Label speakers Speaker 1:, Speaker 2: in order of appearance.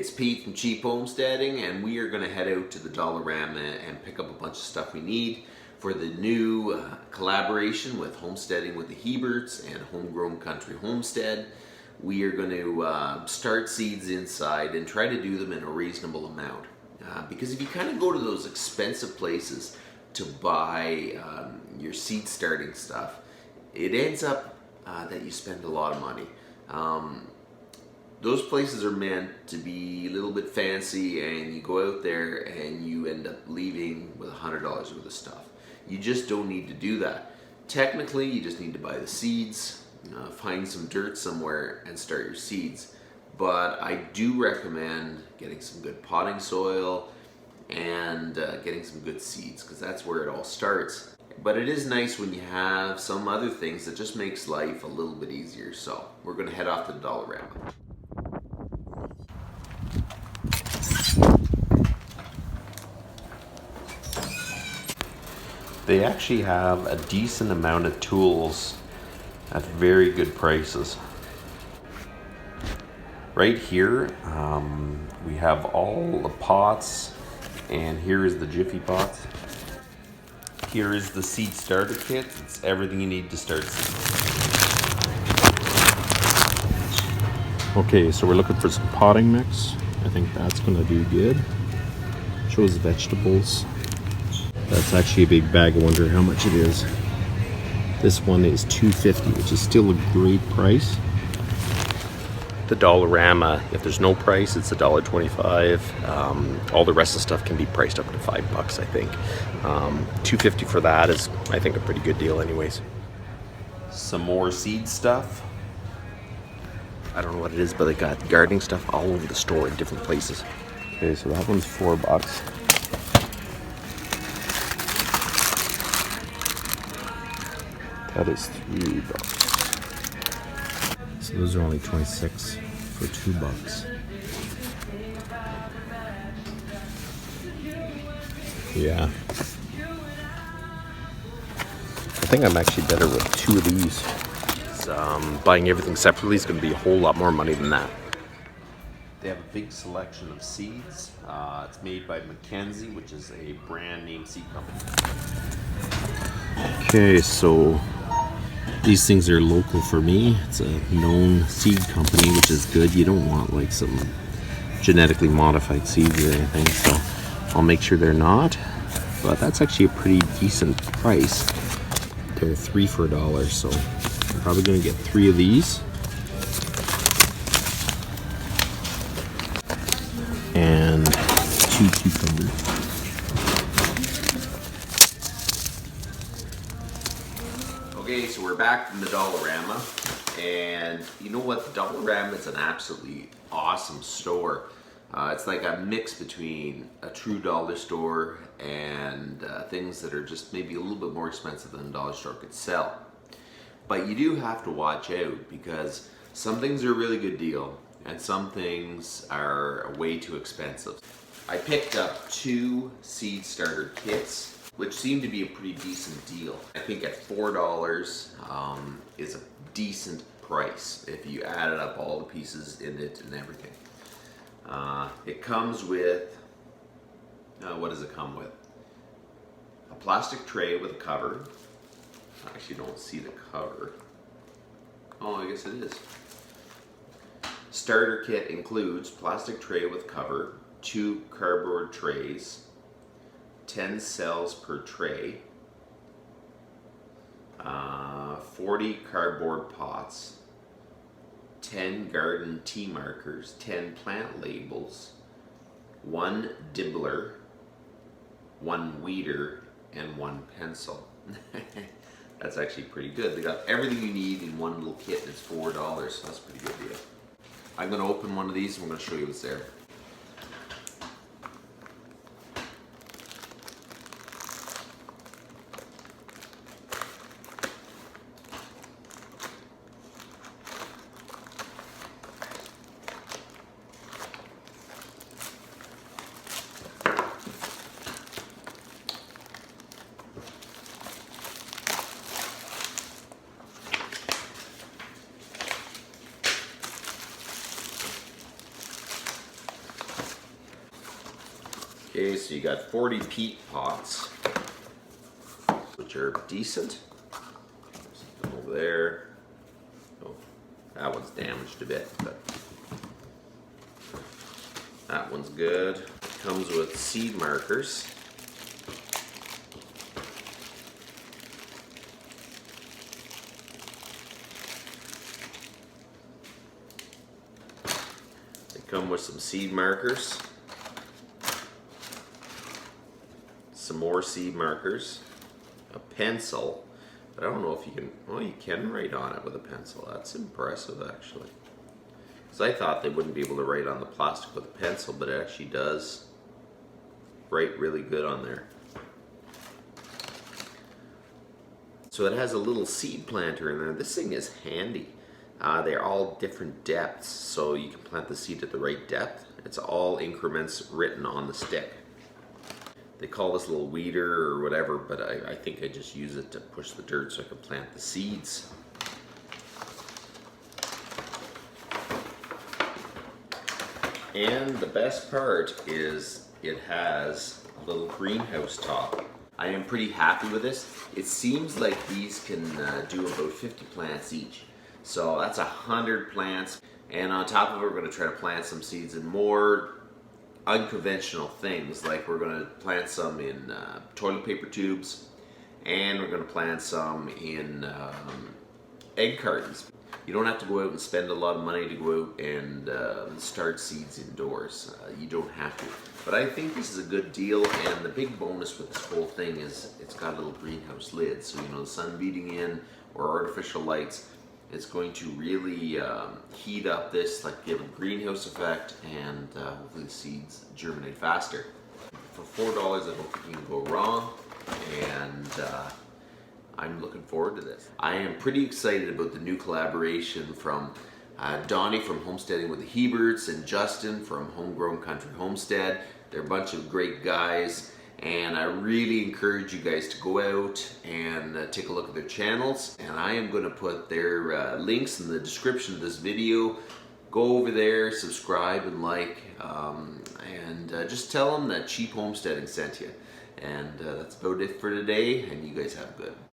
Speaker 1: It's Pete from Cheap Homesteading, and we are going to head out to the Dollarama and pick up a bunch of stuff we need for the new collaboration with Homesteading with the Heberts and Homegrown Country Homestead. We are going to start seeds inside and try to do them in a reasonable amount. Because if you kind of go to those expensive places to buy your seed starting stuff, it ends up that you spend a lot of money. Those places are meant to be a little bit fancy, and you go out there and you end up leaving with $100 worth of stuff. You just don't need to do that. Technically, you just need to buy the seeds, find some dirt somewhere and start your seeds. But I do recommend getting some good potting soil and getting some good seeds, because that's where it all starts. But it is nice when you have some other things that just makes life a little bit easier. So we're going to head off to the Dollarama. They actually have a decent amount of tools at very good prices. Right here, we have all the pots, and here is the Jiffy pots. Here is the seed starter kit. It's everything you need to start seeds.
Speaker 2: Okay, so we're looking for some potting mix. I think that's gonna do good. Shows vegetables. That's actually a big bag. I wonder how much it is. This one is $2.50, which is still a great price. The Dollarama, if there's no price, it's $1.25. All the rest of the stuff can be priced up to $5, I think. $2.50 for that is, I think, a pretty good deal anyways.
Speaker 1: Some more seed stuff.
Speaker 2: I don't know what it is, but they got gardening stuff all over the store in different places. Okay, so that one's $4. That is $3. So those are only 26 for $2. Yeah. I think I'm actually better with 2 of these. Buying everything separately is going to be a whole lot more money than that.
Speaker 1: They have a big selection of seeds. It's made by Mackenzie, which is a brand name seed company.
Speaker 2: Okay, so these things are local for me. It's a known seed company, which is good. You don't want like some genetically modified seeds or anything, so I'll make sure they're not. But that's actually a pretty decent price. They're 3 for $1, so I'm probably gonna get 3 of these. And 2 cucumbers.
Speaker 1: Okay, so we're back from the Dollarama, and you know what? The Dollarama is an absolutely awesome store. It's like a mix between a true dollar store and things that are just maybe a little bit more expensive than a dollar store could sell. But you do have to watch out, because some things are a really good deal and some things are way too expensive. I picked up 2 seed starter kits, which seemed to be a pretty decent deal. I think at $4 is a decent price if you added up all the pieces in it and everything. It comes with, what does it come with? A plastic tray with a cover. I actually don't see the cover. Oh, I guess it is. Starter kit includes plastic tray with cover, 2 cardboard trays, 10 cells per tray, 40 cardboard pots, 10 garden tea markers, 10 plant labels, 1 dibbler, 1 weeder, and 1 pencil. That's actually pretty good. They got everything you need in one little kit, and it's $4, so that's a pretty good deal. I'm going to open one of these and I'm going to show you what's there. Okay, so you got 40 peat pots, which are decent. Something over there. Oh, that one's damaged a bit, but that one's good. Comes with seed markers. They come with some seed markers. Some more seed markers, a pencil, but I don't know if you can, well, you can write on it with a pencil. That's impressive, actually. Because I thought they wouldn't be able to write on the plastic with a pencil, but it actually does write really good on there. So it has a little seed planter in there. This thing is handy. They're all different depths, so you can plant the seed at the right depth. It's all increments written on the stick. They call this a little weeder or whatever, but I think I just use it to push the dirt so I can plant the seeds. And the best part is it has a little greenhouse top. I am pretty happy with this. It seems like these can do about 50 plants each. So that's 100 plants. And on top of it, we're going to try to plant some seeds in more unconventional things, like we're going to plant some in toilet paper tubes, and we're going to plant some in egg cartons. You don't have to go out and spend a lot of money to go out and start seeds indoors. You don't have to. But I think this is a good deal, and the big bonus with this whole thing is it's got a little greenhouse lid, so you know the sun beating in or artificial lights, it's going to really heat up this, like give a greenhouse effect, and hopefully the seeds germinate faster. For $4, I don't think you can go wrong, and I'm looking forward to this. I am pretty excited about the new collaboration from Donnie from Homesteading with the Heberts and Justin from Homegrown Country Homestead. They're a bunch of great guys, and I really encourage you guys to go out and take a look at their channels, and I am going to put their links in the description of this video. Go over there, subscribe and like, and just tell them that Cheap Homesteading sent you. And that's about it for today, and you guys have good.